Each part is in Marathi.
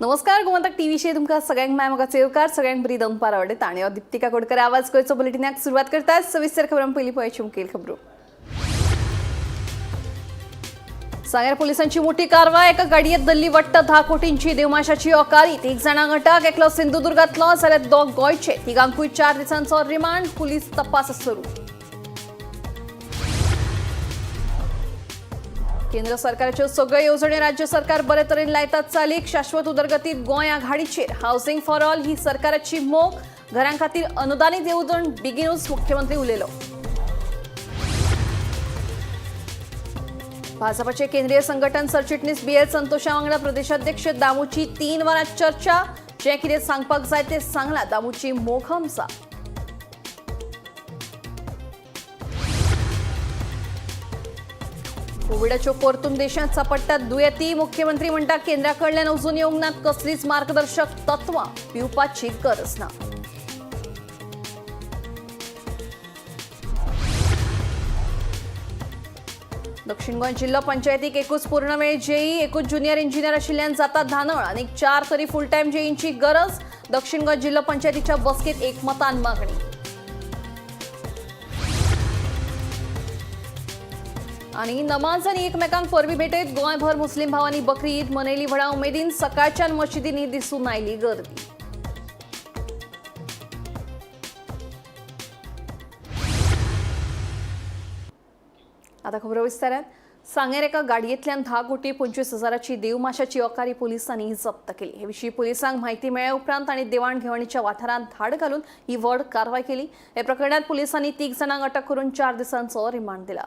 नमस्कार गोमंतक टीव्हीचे तुमका सगळ्यांक मायमोगाचे येवकार सगळ्यांक बरी दनपार आवडत आणि दीप्तिका कोडकर आवाज गोयचो बुलेटिनाक सुरुवात करतात सविस्तर खबरां पयलीं पळोवची मुखेल खबरो। सांगेर पोलिसांची मोठी कारवाय एका गाडयेंत दल्ली वट्ट 10 कोटींची देवमाशाची ओकारीत 1 जाणांक अटक एकलो सिंधुदुर्गांतलो जाल्यार 2 गोंयचे तिगांकूय 4 दिसांचो रिमांड पुलीस तपास सुरू। केंद्र सरकारच्यो सगळ्यो येवजण्यो राज्य सरकार बरे तरेन लायतात चालीक शाश्वत उदरगतीत Goa आघाडीचेर housing for all he सरकाराची मोख घरां खातीर अनुदानीत येवजण बेगीनूच मुख्यमंत्री उलयलो। भाजपाचे केंद्रीय संघटन सरचिटणीस BL संतोशा वांगडा प्रदेशाध्यक्ष दामूची 3 वरां चर्चा जे कितें सांगपाक जाय ते सांगला दामूची मोख हमसा। कोविडाच्यो परतून देशांत सापडटात दुयेंती मुख्यमंत्री म्हणटा केंद्राकडल्यान अजून येवंक नात कसलीच मार्गदर्शक तत्वां पिवपाची गरज ना। दक्षिण गोंय जिल्लो पंचायतीक एकूच पूर्णवेळ जेई एकूच ज्युनियर इंजिनियर आशिल्ल्यान जाता धानळ आनी 4 तरी फुल टायम जेईंची गरज दक्षिण गोंय जिल्लो पंचायतीच्या बसकेत एकमतान मागणी। आणि नमाज आणि एकमेकांक परबी भेटयत गोंयभर मुस्लिम भावांनी बकरी ईद मनयली व्हडा उमेदीन सकाळच्यान मशिदींनी दिसून आयली गर्दी। आता खबर विस्तारात सांगेर एका गाडयेंतल्यान 10 कोटी 25 हजाराची देवमाशाची ओकारी पोलिसांनी जप्त केली। हे विशीं पुलिसांक म्हायती मेळ्ळे उपरांत आनी देवाण घेवणीच्या वाठारांत धाड घालून ही व्हड कारवाय केली। हे प्रकरणात पुलिसांनी 3 जाणांक अटक करून 4 दिसांचो रिमांड दिला।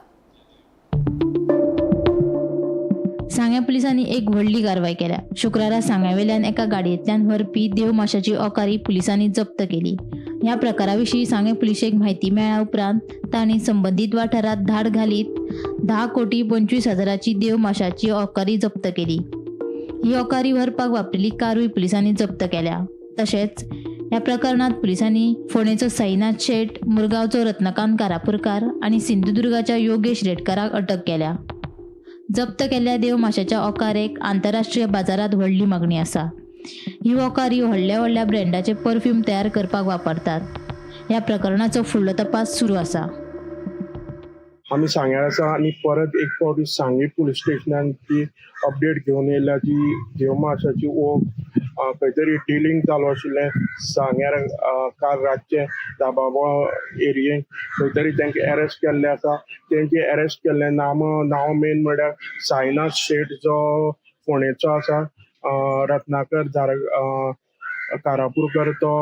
सांग्या पुलिसांनी एक व्हडली कारवाय केल्या। शुक्रारा सांग्यावेल्यान एका गाडयेंतल्यान व्हरपी देवमाशाची ओकारी पुलिसांनी जप्त केली। ह्या प्रकाराविशीं सांगे पुलिशेक म्हायती मेळ्ळ्या उपरांत तांणी संबंधीत वाठारांत धाड घालीत 10 कोटी 25 हजाराची देवमाशाची ओकारी जप्त केली। ही ओकारी व्हरपाक वापरिल्ली कारूय पुलिसांनी जप्त केल्या। तशेंच ह्या प्रकरणात पुलिसांनी फोंडेचो साईनाथ शेट, मुरगांवचो रत्नकांत कारापुरकार आनी सिंधुदुर्गाच्या योगेश रेडकाराक अटक केल्या। जप्त केल्ल्या देवमाशाच्या ओकारेक आंतरराष्ट्रीय बाजारात व्हडली मागणी आसा। ही ओकारी व्हडल्या व्हडल्या ब्रँडाचे परफ्यूम तयार करपाक वापरतात। ह्या प्रकरणाचो फुडलो तपास सुरू आसा। आम्ही सांग्यार आसा आणि परत एक फावटी सांगी पुलीस स्टेशनान ती अपडेट घेवन येयल्या जी देवमाशाची ओक खंय तरी डिलिंग चालू आशिल्लें सांग्यार काल रातचे दाबाबा एरियेंत खंय तरी तांकां अरेस्ट केल्लें आसा। तेंचे अरेस्ट केल्लें नांव मेन म्हणल्यार साईनाथ शेट जो फोंडेचो आसा, रत्नाकर कारापुरकर तो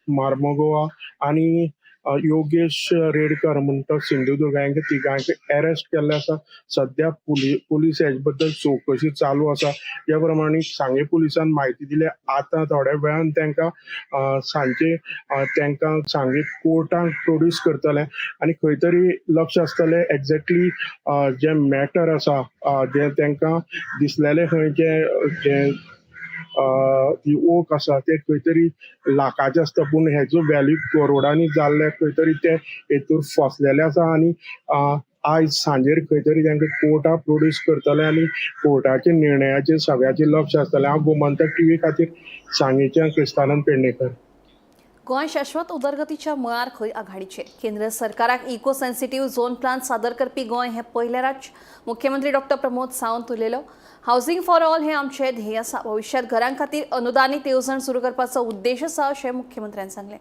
मार्मगोवा आनी योगेश रेडकर म्हणटा सिंधुदुर्गा हांकां तिगांक अरेस्ट केल्ले आसा। सध्या पुलीस हेजे बद्दल चवकशी चालू आसा। त्या प्रमाणे सांगे पुलिसान म्हायती दिली आतां थोड्या वेळान तांकां सांजे तांकां सांगे कोर्टाक प्रोड्यूस करतले आनी खंय तरी लक्ष आसतलें एक्झॅक्टली जे मॅटर आसा जे तांकां दिसलेलें खंय जे ती ओक आसा ते खंय तरी लाखाचे आसता पूण हेजो व्हॅल्यू करोडांनी जाल्ले खंय तरी ते हेतूर फसलेले आसा आनी आयज सांजेर खंय तरी तांकां कोर्टाक प्रोड्यूस करतले आनी कोर्टाच्या निर्णयाचेर सगळ्याचें लक्ष आसतलें। हांव गोमंतक टीव्ही खातीर सांगेच्यान क्रिस्तानंद पेडणेकर। गोंय शाश्वत उदरगतीच्या मळार खंय आघाडीचेर केंद्र सरकाराक इको सेन्सिटिव्ह झोन प्लान सादर करपी गोंय हे पयले राज्य मुख्यमंत्री डॉ प्रमोद सावंत उलयलो। हावसिंग फॉर ऑल हे आमचे ध्येय आसा। भविष्यात घरां खातीर अनुदानीत येवजण सुरू करपाचो उद्देश आसा अशें मुख्यमंत्र्यांनी सांगलें।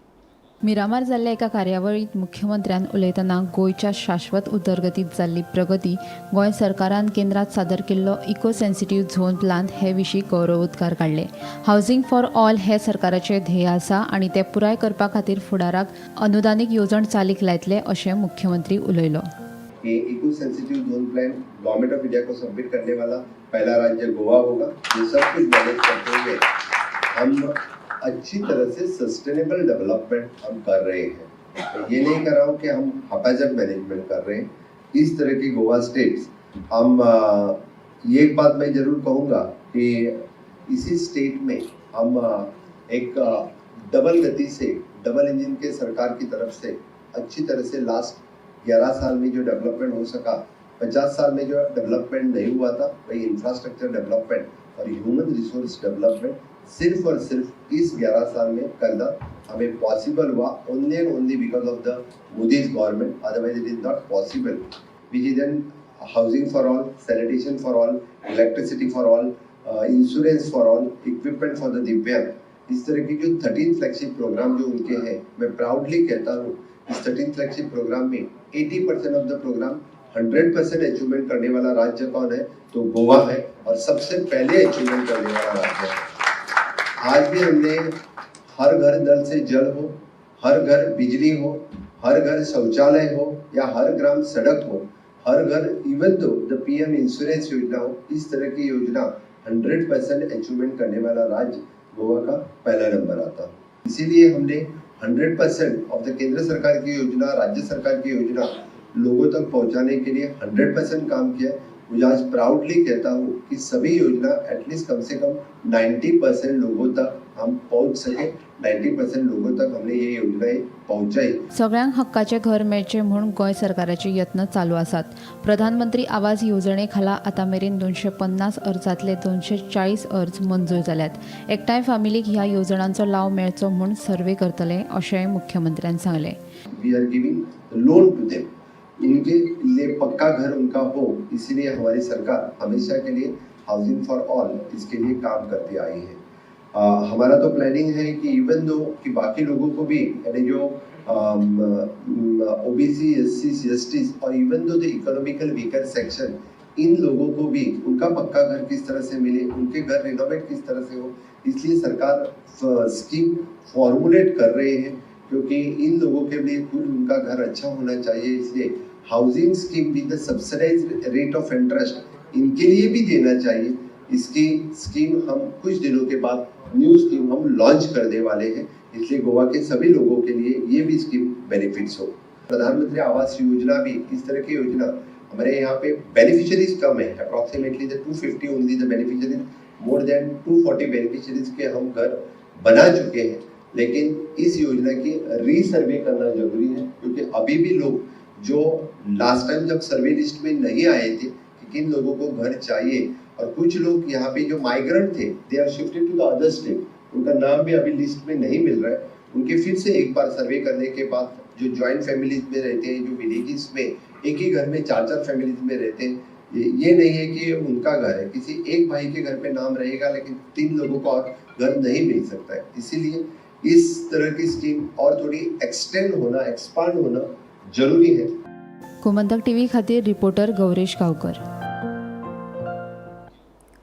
मिरामार जाल्ल्या एका कार्यावळीत मुख्यमंत्र्यान उलयतना गोंयच्या शाश्वत उदरगतीत जाल्ली प्रगती, गोंय सरकारान केंद्रात सादर केल्लो इको सेन्सिटिव्ह झोन प्लान हे विशीं गौरवोद्गार काडले। हावसिंग फॉर ऑल हे सरकाराचे ध्येय आसा आनी ते पुराय करपा खातीर फुडाराक अनुदानीक येवजण चालीक लायतले अशें मुख्यमंत्री उलयलो। ये eco sensitive zone plan government of India को सबमिट करने वाला पहला राज्य गोवा होगा। ये सब कुछ मैनेज करते हुए हम अच्छी तरह से सस्टेनेबल डेवलपमेंट हम कर रहे हैं। ये नहीं कर रहा हूँ कि हम हैप्पैजार्ड मैनेजमेंट कर रहे हैं। इस तरह की गोवा स्टेट्स हम ये एक बात मैं जरूर कहूँगा कि इसी स्टेट में हम एक डबल गति से डबल इंजन के सरकार की तरफ से अच्छी तरह से लास्ट 11 साल में जो डेवलपमेंट हो सका, 50 साल में जो डेवलपमेंट नहीं हुआ था, वही इंफ्रास्ट्रक्चर डेवलपमेंट और ह्यूमन रिसोर्स डेवलपमेंट सिर्फ और सिर्फ इस 11 साल में करना हमें पॉसिबल हुआ only end only because of the Modi's government, otherwise it is not possible. Which is an housing for all, sanitation for all, electricity for all, insurance for all, equipment for the दिव्यांग, इस तरह की जो 13 फ्लैगशिप प्रोग्राम जो उनके हैं, मैं प्राउडली कहता हूँ इस 13 फ्लैगशिप प्रोग्राम में 80% ऑफ द प्रोग्राम 100% अचीवमेंट करने वाला राज्य कौन है? तो गोवा है, और सबसे पहले अचीवमेंट करने वाला राज्य है। आज भी हमने हर घर नल से जल हो, हर घर बिजली हो, हर घर शौचालय हो, या हर ग्राम सड़क हो, हर घर even though the PM insurance योजना हो, इस तरह की योजना 100% अचीवमेंट करने वाला राज्य गोवा का पहला नंबर आता। इसीलिए हमने 100% ऑफ द केंद्र सरकार की योजना, राज्य सरकार की योजना लोगों तक पहुंचाने के लिए 100% काम किया। मुझे आज प्राउडली कहता हूँ कि सभी योजना एटलीस्ट कम से कम 90% लोगों तक हम पहुंच सके, 90% लोगों तक हमने ये योजनाएं पहुंचाई। सगळ्यांक हक्काचे घर मेळचे म्हणून गोंय सरकाराचे यत्न चालू आसात। प्रधानमंत्री आवास योजने खाला आता मेरेन 250 अर्जांतले 240 अर्ज मंजूर जाल्यात। एकठांय फॅमिलीक ह्या योजनांचो लाव मेळचो म्हूण सर्वे करतले अशेंय मुख्यमंत्र्यांनी सांगले। We are giving loan to them, इनके लिए पक्का घर उनका हो, इसीलिए हमारी सरकार हमेशा के लिए हाउसिंग फॉर ऑल इसके लिए काम करती आई है। हमारा तो प्लानिंग है कि इवन दो कि बाकी लोगों को भी, यानी जो ओबीसी, एससी, एसटी और even though the economical weaker section, इन लोगों को भी उनका पक्का घर किस तरह से मिले, उनके घर रिनोवेट किस तरह से हो, इसलिए सरकार स्कीम फॉर्मुलेट कर रहे हैं, क्योंकि इन लोगों के लिए खुद उनका घर अच्छा होना चाहिए। इसलिए हाउसिंग स्कीम विद the subsidised rate of interest इनके लिए भी देना चाहिए। इसकी स्कीम हम कुछ दिनों के बाद न्यू स्कीम हम लॉन्च करने वाले हैं, इसलिए गोवा के सभी लोगों के लिए ये भी स्कीम बेनिफिट्स हो। प्रधानमंत्री आवास योजना भी इस तरह की योजना, हमारे यहाँ पे बेनिफिशियरीज कम है, approximately the 250 only the beneficiaries, more than 240 beneficiaries के हम घर बना चुके हैं। लेकिन इस योजना की रीसर्वे करना जरूरी है, क्योंकि अभी भी लोग जो लास्ट टाइम जब सर्वे लिस्ट में नहीं आए थे कि किन लोगों को घर चाहिए, और कुछ लोग यहाँ पे जो माइग्रेंट थे they are shifted to the other state, उनका नाम भी अभी लिस्ट में नहीं मिल रहा है। उनके फिर से एक बार सर्वे करने के बाद जो ज्वाइंट फैमिलीज में रहते हैं, जो विलेजेस में एक ही घर में 4-4 फैमिलीज में रहते हैं, ये नहीं है कि उनका घर है, किसी एक भाई के घर पे नाम रहेगा लेकिन 3 लोगों को और घर नहीं मिल सकता है। इसीलिए इस तरह की स्कीम और थोड़ी एक्सटेंड होना, एक्सपांड होना जरूरी है। गोमंतक टीव्ही खातीर रिपोर्टर गौरेश गावकर।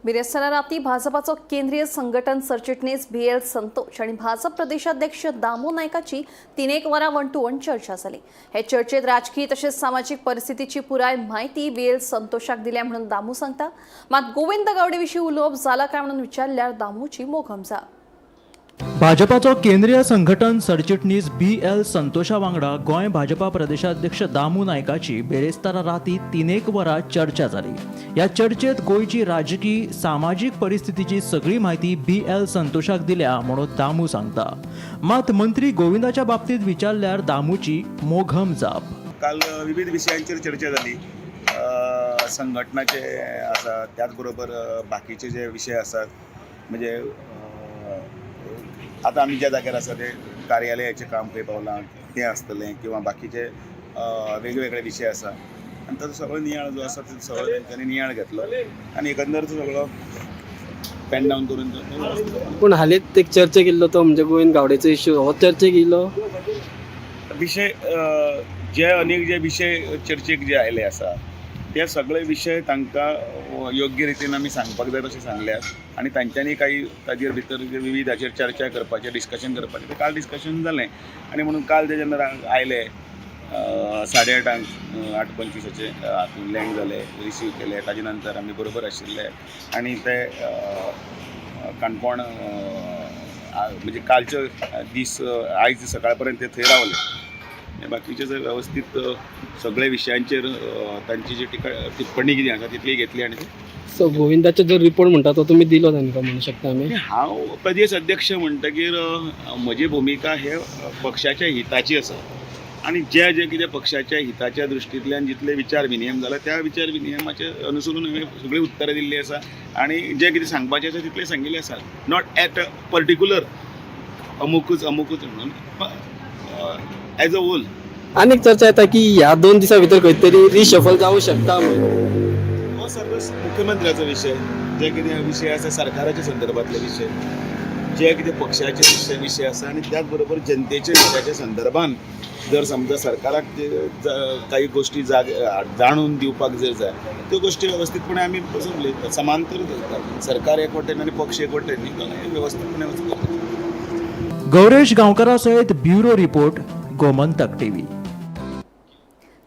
बिरेस्तारा राती भाजपाचो केंद्रीय संघटन सरचिटणीस BL संतोष आणि भाजप प्रदेशाध्यक्ष दामू नायकाची 3 वरां वन टू वन चर्चा जाली। हे चर्चेत राजकीय तसेच सामाजिक परिस्थितीची पुराय माहिती BL संतोषाक दिल्या म्हणून दामू सांगता। मात गोविंद गावडे विशीं उलोवप जाला काय म्हणून विचारल्यार दामूची मोघम जा। भाजपाचो केंद्रीय संघटन सरचिटणीस BL संतोषा वांगडा गोंय भाजपा प्रदेशाध्यक्ष दामू नायकाची बेरेस्तारा राती 3 वरां चर्चा जाली। या चर्चेत गोंयची राजकीय सामाजीक परिस्थितीची सगळी माहिती BL संतोषाक दिल्या म्हणून दामू सांगता। मात मंत्री गोविंदाच्या बाबतीत विचारल्यार दामूची मोघम जाप। काल विविध विषयांचेर चर्चा जाली, संघटनाचे आसा, त्याच बरोबर बाकीचे जे विषय आसात, म्हणजे आता आम्ही ज्या जाग्यार आसा ते कार्यालयाचें काम खंय पावलां तें आसतलें, किंवा बाकीचे वेगवेगळे विशय आसा, आनी ताचो सगळो नियाळ जो आसा तो सगळो तेंच्यांनी नियाळ घेतलो आनी एकंदर तो सगळो पेन डावन करून पूण हालींच एक चर्चा केल्लो तो म्हणजे गोविंद गावडेचो इश्यू, हो चर्चेक येयलो विशय, जे अनेक जे विशय चर्चेक जे आयले आसा ते सगळे विशय तांकां योग्य रितीन आमी सांगपाक जाय तशें सांगल्यात, आनी तांच्यांनी काही ताजेर भितर विविधाचेर चर्चा करपाचें, डिस्कशन करपाचें, तें काल डिस्कशन जालें। आनी म्हणून काल ते जेन्ना आयले 8:30 8:25 हातून लँड जाले, रिसीव केले, ताजे नंतर आमी बरोबर आशिल्ले आनी ते काणकोण म्हणजे कालचे दीस आयज सकाळ पर्यंत ते थंय रावले। बाकीचे जर व्यवस्थित सगळे विशयांचेर तांची जी टिप्पणी कितें आसा तितली घेतली आनी सो गोविंदाचो जो रिपोर्ट म्हणटा तो तुमी दिलो तांकां म्हणू शकता आमी। हांव प्रदेश अध्यक्ष म्हणटकीर म्हजी भुमिका हे पक्षाच्या हिताची आसा, आणि जे कितें पक्षाच्या हिताच्या दृश्टींतल्यान जितले विचार विनिमय जाला त्या विचार विनिमयाचे अनुसरून हांवें सगळीं उत्तरां दिल्लीं आसा आनी जे कितें सांगपाचें आसा तितलें सांगिल्लें आसा. नॉट एट अ पर्टिक्युलर अमुकूच म्हणून एज अ होल. आनीक चर्चा येता की ह्या 2 दिसां भितर खंय तरी रिशफल जावं शकता म्हणून. हो सर्व मुख्यमंत्र्याचो विशय, जे कितें विशय आसा सरकाराच्या संदर्भातले विशय, जे कितें पक्षाचे विशय आसा आनी त्याच बरोबर जनतेच्या हिताच्या संदर्भान जर समजा सरकाराक काही गोष्टी जाणून दिवपाक जर जाय त्यो गोष्टी व्यवस्थितपणे आमी बसून उलयतात, समांतर धरतात. सरकार एक वटेन आनी पक्ष एक वटेन न्ही, व्यवस्थितपणे वचून. गौरेश गांवकरा सयत ब्युरो रिपोर्ट गोमंतक टीव्ही.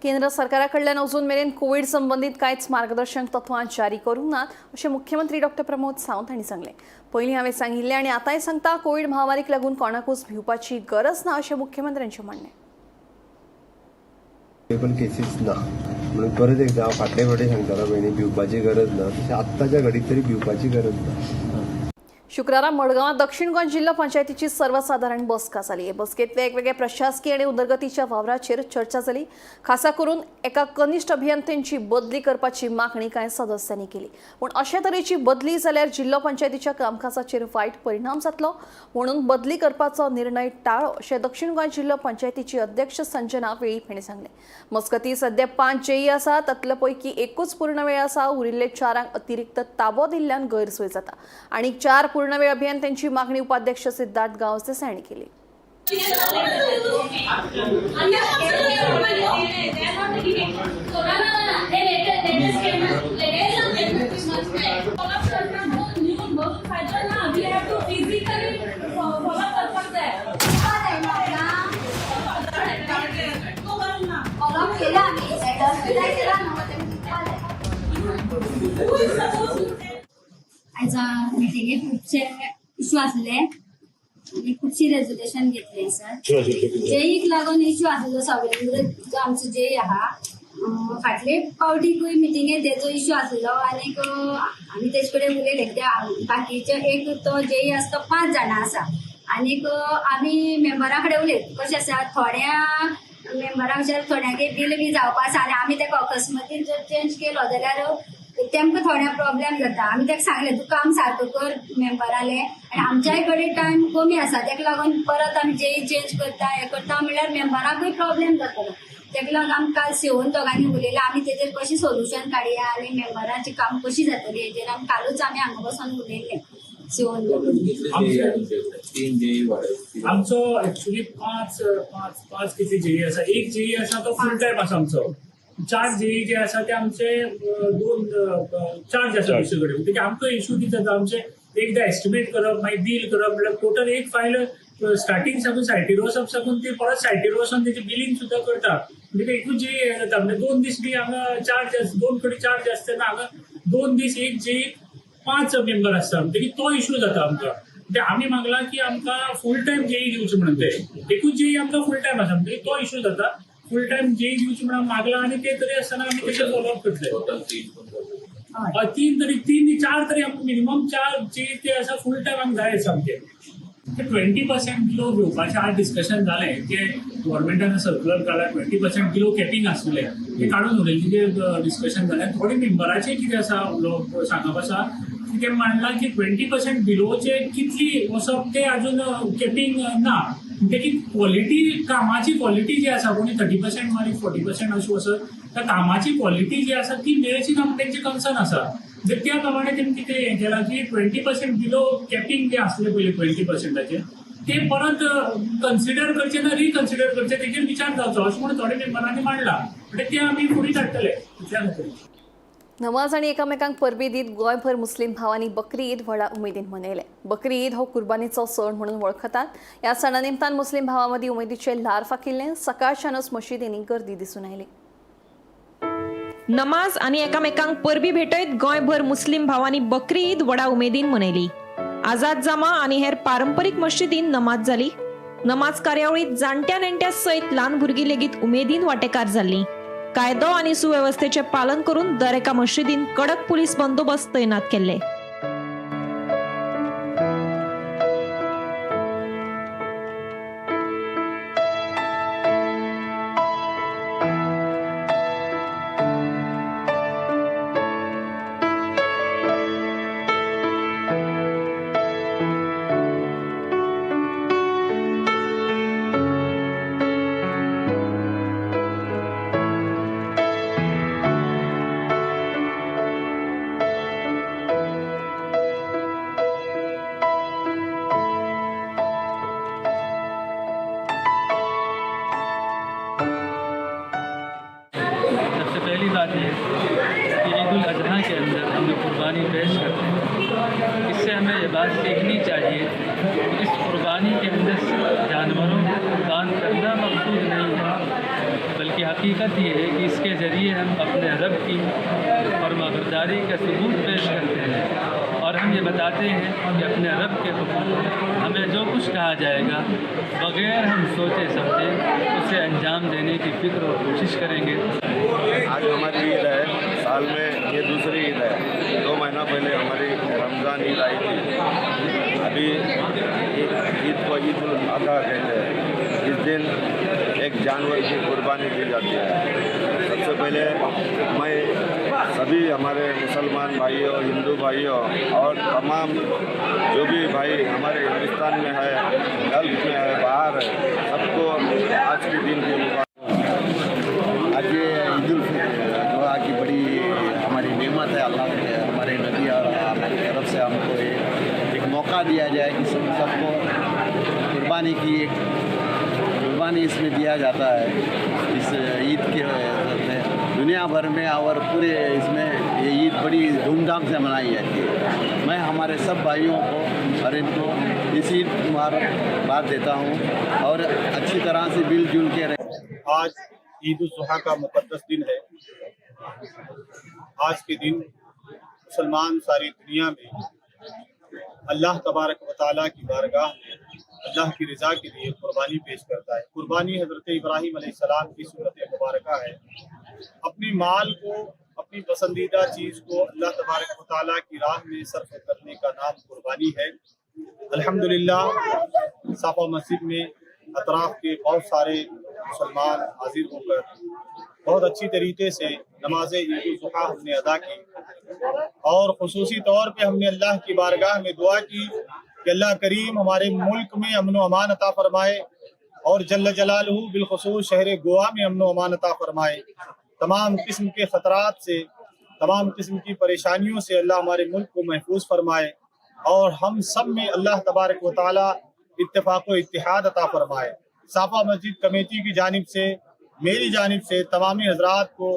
केंद्र सरकाराकडल्यान अजून मेरेन कोविड संबंधित कांयच मार्गदर्शक तत्वां जारी करूंक नात अशें मुख्यमंत्री डॉ प्रमोद सावंत हांणी सांगलें. पयलीं हांवें सांगिल्लें आनी आतांय सांगता, कोविड महामारीक लागून कोणाकूच भिवपाची गरज ना अशें मुख्यमंत्र्यांचें म्हणणें. पण केसीस ना म्हणून परत एकदा हांव फाटले फावटी सांगतालो भयणी भिवपाची गरज ना, तशें आत्ताच्या घडीक तरी भिवपाची गरज ना. शुक्रारा मडगांवां दक्षिण गोंय जिल्हा पंचायतीची सर्वसाधारण बसका जाली. हे बसकेत वेगवेगळ्या प्रशासकीय आणि उदरगतीच्या वावराचेर चर्चा जाली. खासा करून एका कनिश्ठ अभियंत्यांची बदली करपाची मागणी कांय सदस्यांनी केली. पूण अशे तरेची बदली जाल्यार जिल्हा पंचायतीच्या कामकाजाचेर वायट परिणाम जातलो, म्हणून बदली करपाचो निर्णय टाळ्ळो अशें दक्षिण गोंय जिल्हा पंचायतीची अध्यक्ष संजना वेळीप हांणी सांगलें. मस्कती सध्या 5 जेई आसा, तातले पैकी एकूच पूर्ण वेळ आसा. उरिल्ले 4 अतिरिक्त ताबो दिल्ल्यान गैरसोय जाता. आणि 4 पूर्णवेळ अभियंत्यांची मागणी उपाध्यक्ष सिद्धार्थ गांवसे हांणी केली. आयज मिटिंगेक खुबशे इश्यू आसले आनी खुबशी रेजोल्युशन घेतले सर. जेईक लागून इश्यू आसलो सगळे जो आमचो जेई आहा, फाटले फावटीकूय मिटिंगेक तेजो इश्यू आसलो आनी आमी तेजे कडेन उलयले. बाकीचे एक तो जेई आसा तो 5 जाणां आसा आनीक आमी मेंबरा कडेन उलयत कशें आसा, थोड्या मेंबरांक थोड्यांगे बील बी जावपा आसा आनी आमी ताका अकस्मातीन जर चेंज केलो जाल्यार तेमकां थोड्या प्रॉब्लेम जाता. आमी ताका सांगलें तूं काम सारको कर मेंबराले, आनी आमच्याय कडेन टायम कमी आसा, ताका लागून परत आमी जेई चेंज करता हें करता म्हणल्यार मेंबराकूय प्रॉब्लेम जातलो. ताका लागून आमी काल सेवन दोगांनी उलयलें आमी तेजेर कशें सोल्युशन काडया आनी मेंबरांची काम कशी जातली हेजेर आमी कालूच आमी हांगा बसून उलयलें सेवन आमचो एक्चुअली 5 किती जेई आसा. एक जेई आसा तो फुल टायम आसा आमचो. 4 जेई जे आसा ते आमचे 2 चार्ज आसा दुसरे कडेन. म्हणजे आमकां इश्यू कितें जाता, आमचे एकदा एस्टिमेट करप मागीर बील करप म्हणल्यार टोटल एक फायल स्टार्टींग साकून सायटीर वचप साकून ती परत सायटीर वचून तेची बिलींग सुद्दां करता. म्हणजे एकूच जेई जाता म्हणजे 2 दीस बी हांगा चार्ज 2 कडेन चार्ज आसता तेन्ना हांगा 2 दीस एक जेई 5 मेंबर आसता. म्हणजे तो इश्यू जाता आमकां. म्हणजे आमी मागला की आमकां फूल टायम जेई दिवचे म्हणून ते एकूच जेई आमकां फूल टायम आसा म्हणजे तो इश्यू जाता. फूल टायम जेई दिवचे म्हणून मागला आनी ते तरी आसतना आमी तेचे फॉलोअप करतले. 4 तरी आमकां मिनिमम 4 जेई ते आसा फूल टायम आमकां जाय सामके. 20% बिलो घेवपाचें आज डिस्कशन जालें ते गव्हर्मेंटान सर्क्युलर काडला. 20% बिलो कॅपिंग आसलें ते काडून उडयलें. तें डिस्कशन जालें. थोडे मेंबराचें कितें आसा सांगप आसा की ते मांडला की 20% बिलोचे कितली वचप ते अजून कॅपिंग ना. तेची क्वॉलिटी कामाची क्वॉलिटी जी आसा कोणी 30% मारी 40% अशी वचत त्या कामाची क्वॉलिटी जी आसा ती मेळची ना म्हणून तेंचे कन्सर्न आसा. म्हणजे त्या प्रमाणे तेणी कितें हें केलां की 20% बिलो कॅपिंग जे आसलें पयलीं 20%चे ते परत कन्सिडर करचे ना रिकन्सिडर करचे तेजेर विचार जावचो अशें म्हणून थोड्या मेंबरांनी मांडला. म्हणजे ते आमी फुडें धाडटले त्या खातीर. नमाज आणि एकामेकांक परबी दीत गोंयभर मुस्लीम भावांनी बकरी ईद व्हडा उमेदीन मनयले. बकरी ईद हो कुर्बानीचो सण म्हणून वळखतात. ह्या सणा निमतान मुस्लीम भावां मदीं उमेदीचे ल्हार फाकिल्ले. सकाळच्यानच मशिदींनी गर्दी दिसून आयली. नमाज आणि एकामेकांक परबी भेटयत गोंयभर मुस्लीम भावांनी बकरी ईद व्हडा उमेदीन मनयली. आझाद जामा आनी हेर पारंपरीक मशिदीन नमाज जाली. नमाज कार्यावळीत जाणट्या नेणट्या सयत ल्हान भुरगीं लेगीत उमेदीन वांटेकार जाल्लीं. कायदो आनी सुवेवस्थेचें पालन करून दर एका मशिदीन कडक पुलीस बंदोबस्त तैनात केल्ले. मसला आती है कि ईद उल अजहा के अंदर हम लोग कुर्बानी पेश करते हैं। इससे हमें ये बात सीखनी चाहिए कि इस कुर्बानी के अंदर सिर्फ जानवरों को कुर्बान करना मकसूद नहीं है, बल्कि हकीकत ये है कि इसके ज़रिए हम अपने रब की फरमाबरदारी का सबूत पेश करते हैं और हम ये बताते हैं कि अपने रब के हुक्म हमें जो कुछ कहा जाएगा बग़ैर हम सोचे समझे उसे अंजाम देने की फ़िक्र और कोशिश करेंगे। आज हमारी ईद है, साल में ये दूसरी ईद है। 2 महीना पहले हमारी रमज़ान ईद आई थी। अभी ईद को ईद उल अज़हा कहते हैं। इस दिन एक जानवर की कुर्बानी दी जाती है। सबसे पहले मैं सभी हमारे मुसलमान भाइयों, हिंदू भाइयों और तमाम जो भी भाई हमारे हिंदुस्तान में है, गल्फ में है, बाहर है, सबको आज के दिन की मुबारक। आज ये ईद उल अज़हा की बड़ी हमारी नेमत है। अल्लाह के हमारे नबी और अल्लाह की तरफ से हमको एक मौका दिया जाए कि सबको कुर्बानी की एक कुर्बानी इसमें दिया जाता है। इस ईद के दुनिया भर में और पूरे इसमें ये ईद बड़ी धूमधाम से मनाई जाती है। मैं हमारे सब भाइयों को और इनको इस ईद मुबारकबाद देता हूँ और अच्छी तरह से मिलजुल के रहे। आज ईद उल अज़हा का मुक़द्दस दिन है। आज के दिन मुसलमान सारी दुनिया में अल्लाह तबारक व तआला की बारगाह में अल्लाह की रज़ा के लिए कुर्बानी पेश करता है। कुर्बानी हज़रत इब्राहीम अलैहिस्सलाम की सूरत मुबारका है। अपनी माल को, अपनी पसंदीदा चीज़ को अल्लाह तबारक व तआला की राह में सर्फ करने का नाम कुर्बानी है। अल्हम्दुलिल्लाह साफा मस्जिद में अतराफ के बहुत सारे मुसलमान हाजिर होकर बहुत अच्छी तरीके से नमाज ईद उल अज़हा हमने अदा की और खुसूसी तौर पे हमने अल्लाह की बारगाह में दुआ की कि अल्लाह करीम हमारे मुल्क में अमन व अमान अता फरमाए और जल्ल जलालहू बिलखुसूस शहर गोवा में अमन व अमान अता फरमाए। तमाम किस्म के ख़तरात से, तमाम किस्म की परेशानियों से अल्लाह हमारे मुल्क को महफूज फरमाए और हम सब में अल्लाह तबारक व तआला इत्तेफाक व इत्तिहाद अता फरमाए। साफा मस्जिद कमेटी की जानिब से, मेरी जानिब से तमामी हजरात को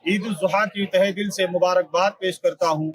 ईद उल अज़हा की तहे दिल से मुबारकबाद पेश करता हूँ।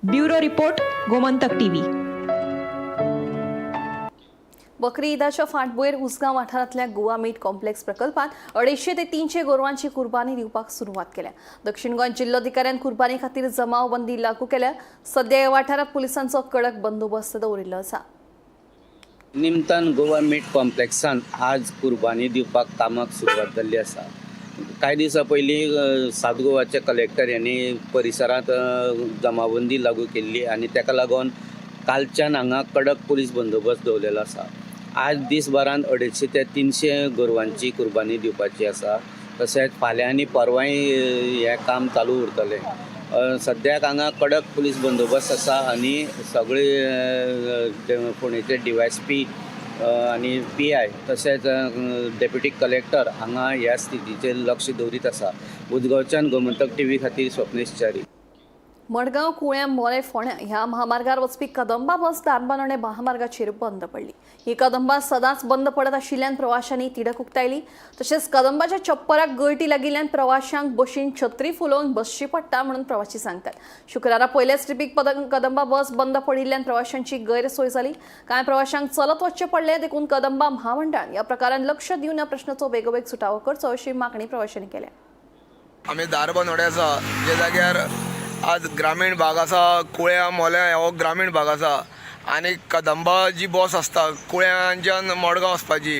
Bureau report, Gomantak TV. बकरी ईदाच्या फाटभुंयेर उसगांव वाठारांतल्या गोवा मीट कॉम्प्लेक्स प्रकल्पात 250 ते 300 गोरवांची कुर्बानी दिवपाक सुरवात केल्या। दक्षिण गोंय जिल्लोधिकाऱ्यान कुर्बानी खातीर जमावबंदी लागू केल्या। सध्या ह्या वाठारांत पुलिसांचो कडक बंदोबस्त दवरिल्लो आसा। निमतान गोवा मीट कॉम्प्लेक्सान आज कुर्बानी दिवपाक कामाक सुरवात जाल्ली आसा। काही दिवसां पयलीं सावथ गोवाचे कलेक्टर यांनी परिसरांत जमावबंदी लागू केल्ली आनी ताका लागून कालच्यान हांगा कडक पुलीस बंदोबस्त दवरलेलो आसा। आज दिसभरांत 250 ते 300 गोरवांची कुर्बानी दिवपाची आसा। तशेंच फाल्यां आनी परवांय हें काम चालू उरतलें। सद्याक हांगा कडक पुलीस बंदोबस्त आसा आनी सगळे फोंडेचे DYSP आनी PI तशेंच डेप्युटी कलेक्टर हांगा ह्या स्थितीचेर लक्ष दवरीत आसा। उदगांवच्यान गोमंतक टीव्ही खातीर स्वप्नेश च्यारी। मडगांव कुळ्यां मोरे फोंड्या ह्या महामार्गार वचपी कदंबा बस दारबांदोडे महामार्गाचेर बंद पडली। ही कदंबा सदांच बंद पडत आशिल्ल्यान प्रवाशांनी तिडक उक्तायली। तशेंच कदंबाच्या छप्पराक गळटी लागिल्ल्यान प्रवाशांक बशीन छत्री फुलोवन बसची पडटा म्हणून प्रवासी सांगतात। शुक्रारा पयल्याच ट्रिपीक कदंबा बस बंद पडिल्ल्यान प्रवाशांची गैरसोय जाली। कांय प्रवाशांक चलत वचचें पडले, देखून कदंबा महामंडळान ह्या प्रकारान लक्ष दिवन ह्या प्रश्नाचो बेगोबेग सुटावो करचो अशी मागणी प्रवाशांनी केल्या। आमी दारबांदोड्या आसा जे जाग्यार आज ग्रामीण भाग आसा, कुळ्या मोल्या हो ग्रामीण भाग आसा आनी कदंबा जी बस आसता कुळ्यांच्यान मडगांव वचपाची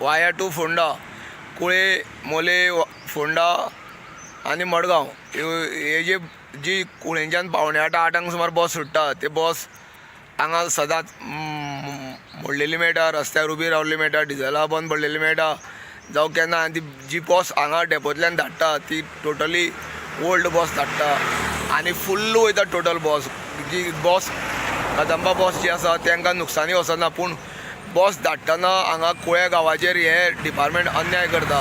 वाया टू फोंडा, कुळे मोले फोंडा आनी मडगांव हे जी कुळेंच्यान पावणे 8 सुमार बस सुट्टा ते बस हांगा सदांच मोडलेली मेळटा, रस्त्यार उबी रावल्ली मेळटा, डिझला बंद पडलेली मेळटा जावं केन्ना ती जी बस हांगा डेपोंतल्यान धाडटा ती टोटली ओल्ड बस धाडटा आनी फुल्ल वयता टोटल बस. जी बस कदंबा बस जी आसा तांकां नुकसानी वचना, पूण बस धाडटना हांगा कुळ्या गांवाचेर हे डिपार्टमेंट अन्याय करता.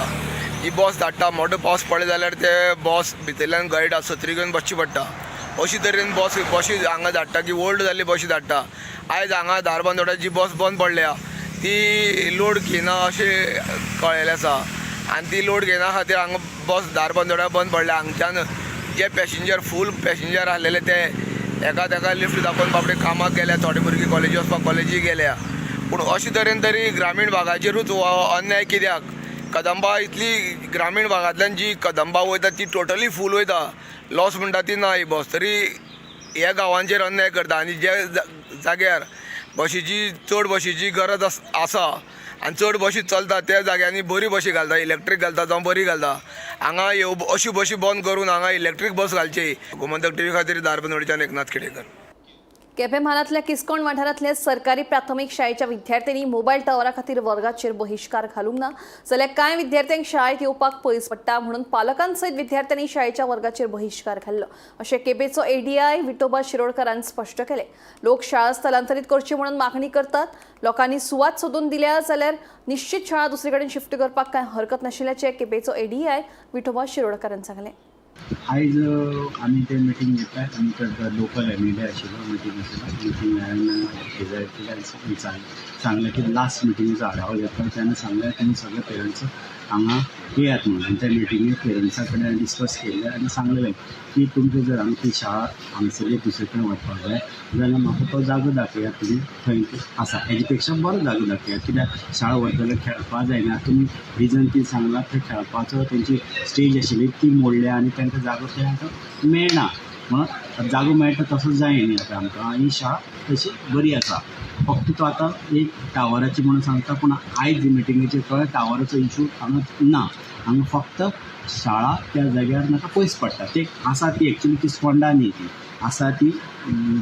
जी बस धाडटा मोठो पावस पडले जाल्यार ते बस भितरल्यान गळटा, सत्री घेवन बसची पडटा. अशे तरेन बशी हांगा धाडटा की ओल्ड जाल्ली बशी धाडटा. आयज हांगा धारबांदोड्याची जी बस बंद पडल्या ती लोड घेना अशें कळयलें आसा आनी ती लोड घेना खातीर हांगा बस धारबांदोड्या बंद पडल्या. हांगच्यान जे पॅसेंजर फूल पॅसेंजर आहलेले ते एका लिफ्ट दाखोवन बाबडे कामाक गेल्या, थोडे भुरगीं कॉलेजी वचपाक कॉलेजी गेल्या. पूण अशे तरेन तरी ग्रामीण भागाचेरूच अन्याय कित्याक? कदंबा इतली ग्रामीण भागांतल्यान जी कदंबा वयता ती टोटली फूल वयता, लॉस म्हणटा ती ना ही बस. तरी ह्या गांवांचेर अन्याय करता आनी जे जाग्यार चड बशीची गरज आसा आनी चड बशी चलता त्या जाग्यांनी बरी बशी घालता, इलेक्ट्रीक घालता जावं बरी घालता. हांगा अशी बशी बंद करून हांगा इलेक्ट्रीक बस घालची. गोमंतक टीव्ही खातीर धारबांदोडेच्यान एकनाथ खेडेकर. केपें म्हालांतल्या किस्कोण वाठारांतल्या सरकारी प्राथमीक शाळेच्या विद्यार्थ्यांनी मोबायल टावरा खातीर वर्गाचेर बहिष्कार घालूंक ना जाल्यार कांय विद्यार्थ्यांक शाळेत येवपाक पयस पडटा म्हणून पालकांसयत विद्यार्थ्यांनी शाळेच्या वर्गाचेर बहिष्कार घाल्लो अशें केपेचो एडीआय विठोबा शिरोडकारान स्पश्ट केलें. लोक शाळा स्थलांतरीत करची म्हणून मागणी करतात. लोकांनी सुवात सोदून दिल्या जाल्यार निश्चित शाळा दुसरे कडेन शिफ्ट करपाक कांय हरकत नाशिल्ल्याचें केपेचो एडीआय विठोबा शिरोडकारान सांगलें. आयज आमी ते मिटींग घेतल्यात आमी ते लोकल एमएलए आशिल्लो मिटींग आशिल्लो सांगलें की लास्ट मिटिंगेचो आढावो घेतलो तेन्ना सांगलें तुमी सगळे पेरंट्स हांगा येयात म्हणून. आनी त्या मिटिंगेक पेरंट्सां कडेन डिस्कस केलें आनी सांगलें की तुमकां जर हांगा शाळा हांगसरली दुसरे कडेन वचपाक जाय जाल्यार म्हाका तो जागो दाखयात, तुमी थंय आसा हेजे पेक्षा बरो जागो दाखयात. कित्याक शाळा वता जाल्यार खेळपा जायना. तुमी रिजन ती सांगलां थंय खेळपाचो तेंची स्टेज आशिल्ली ती मोडल्या आनी तांकां जागो थंय आतां मेळना. म्हणून जागो मेळटा तसो जाय न्ही आतां आमकां. ही शाळा तशी बरी आसा, फक्त तो आतां एक टावराची म्हणून सांगता. पूण आयज मिटिंगेचेर कळ्ळें टावराचो इशू हांगा ना. हांगा फक्त शाळा त्या जाग्यार म्हाका पयस पडटा. ते आसा ती एक्चुली किस्कोंडा न्ही, ती आसा ती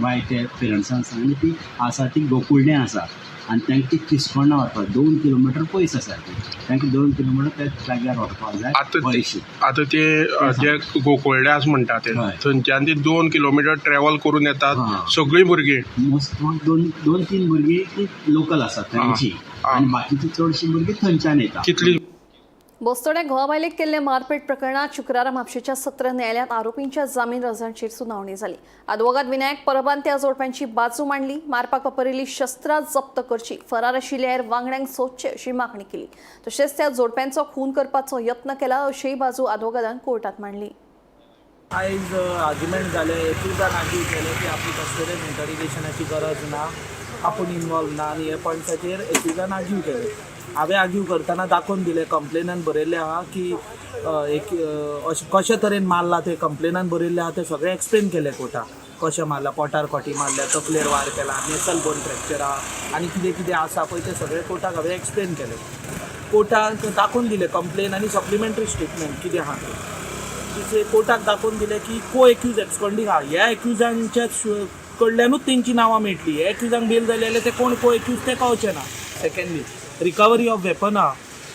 बाय ते पेरंट्सान सांगली ती आसा ती गोकुळडें आसा आनी तांकां ती किस्कोंडा वचपाक 2 किलोमिटर पयस आसा. ती तांकां 2 किलोमिटर त्या जाग्यार वचपाक जाय. आतां ते जे गोकुळडे आसा म्हणटा ते थंयच्यान ते 2 किलोमिटर ट्रॅव्हल करून येतात सगळीं भुरगीं. मोस्ट 2-3 भुरगीं ती लोकल आसात थंयची आनी बाकीची चडशीं भुरगीं थंयच्यान येतात. कितली बोस्तोड्या घोवाबायलेक केल्ले मारपेट प्रकरणात शुक्रारा म्हापशेच्या सत्र न्यायालयात आरोपींच्या जामीन अर्जांचेर सुनावणी जाली. आदवोगाद विनायक परबान त्या जोडप्यांची बाजू मांडली. मारपाक वापरिल्ली शस्त्रां जप्त करची, फरार आशिल्ल्या वांगड्यांक सोदचे अशी मागणी केली. तशेंच त्या जोडप्यांचो खून करपाचो यत्न केला अशीय बाजू आदवोगादान कोर्टात मांडली. आयज आर्ग्युमेंट जाले, एकूजान आर्ग्यू केले की आपली कस्टडियन इंटरिगेशनाची गरज ना, आपूण इनवॉल्व ना आनी हे पॉयंटाचेर एकूजान आर्ग्यू केले. हांवें आर्ग्यू करतना दाखोवन दिलें, कंप्लेनान बरयल्लें आहा की कशे तरेन मारला ते कंप्लेनान बरयल्लें आहा ते सगळें एक्सप्लेन केलें कोर्टाक. कशें मारला, पोटार खोटी मारल्या, तकलेर वार केला, नेसल बोन फ्रॅक्चर आहा आनी कितें कितें आसा पळय ते सगळें कोर्टाक हांवें एक्सप्लेन केलें. कोर्टाक दाखोवन दिलें कंप्लेन आनी सप्लिमेंटरी स्टेटमेंट कितें आहा ते कोर्टाक दाखोवन दिलें की को एक्यूज एक्सपॉन्डिंग आहा. ह्या एक्युजांच्या कडल्यानूच तेंची नांवां मेळटली. हे एक्युजांक बेल जाली जाल्यार ते कोण को एक्यूज ते कळचें ना. सेकंडली रिकवरी ऑफ वेपन आहा,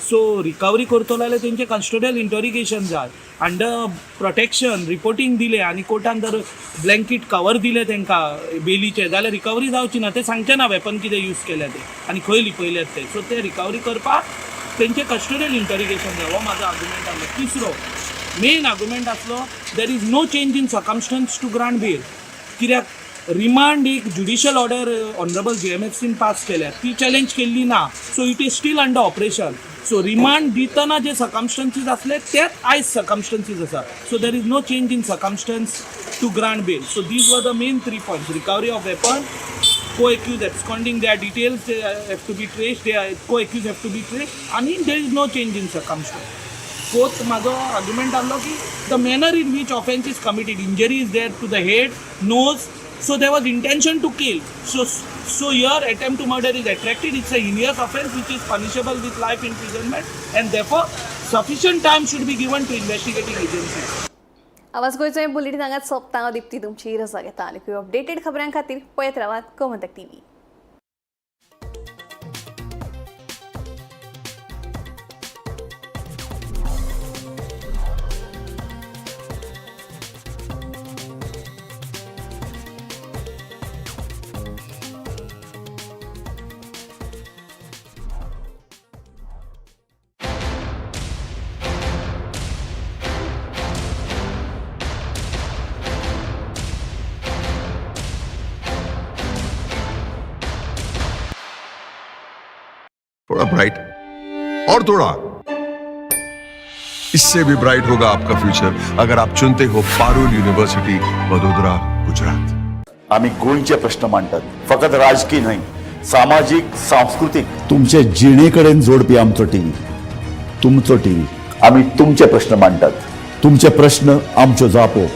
सो रिकवरी करतलो जाल्यार तेंचें कस्टडियल इंटरिगेशन जाय. अंडर प्रोटेक्शन रिपोर्टींग दिलें आनी कोर्टान जर ब्लँकीट कवर दिलें तेंकां बेलीचें जाल्यार रिकवरी जावची ना. ते सांगचें ना वेपन कितें यूज केलें ते आनी खंय लिपयल्यात ते. सो ते रिकवरी करपाक तेंचें कस्टडियल इंटरिगेशन जाय. हो म्हाजो आर्ग्युमेंट आसलो. तिसरो मेन आर्ग्युमेंट आसलो there is no change in circumstances to grant bail. कित्याक रिमांड एक ज्युडिशियल ऑर्डर ऑनरेबल JMFCन पास केल्या, ती चॅलेंज केल्ली ना. So it is still under operation. So remand दितना जे सर्कमस्टन्सीस आसले तेच आयज सर्कमस्टन्सीस आसा. So there is no change in circumstances to grant bail. So these were the main 3 points: recovery of weapon, co-accused absconding, their details they have to be traced, their co-accused have to be traced, and there is no change in circumstance. Fourth म्हाजो आर्ग्युमेंट आहलो की the manner in which offence is committed, injury is there to the head, nose, so there was intention to kill. So your attempt to murder is attracted. It's a heinous offense which is punishable with life imprisonment, and therefore sufficient time should be given to investigating agencies. आवाज गोयचो बुलेटिन हांगाच सोंपता. हांव दिप्ती तुमची रजा घेता आनी अपडेटेड खबरां खातीर पळयत रावात गोमंतक TV. थोड़ा ब्राइट और थोड़ा, इससे भी ब्राइट होगा आपका फ्यूचर अगर आप चुनते हो पारुल यूनिवर्सिटी वडोदरा, गुजरात. आम्ही गोंयचे प्रश्न मांडतात, फकत राजकीय न्हय, सामाजिक सांस्कृतिक. तुमचे जिणेकडेन जोडपी आमचो टीव्ही, तुमचो टीव्ही. आम्ही तुमचे प्रश्न मांडतात, तुमचे प्रश्न आमच्यो जापो.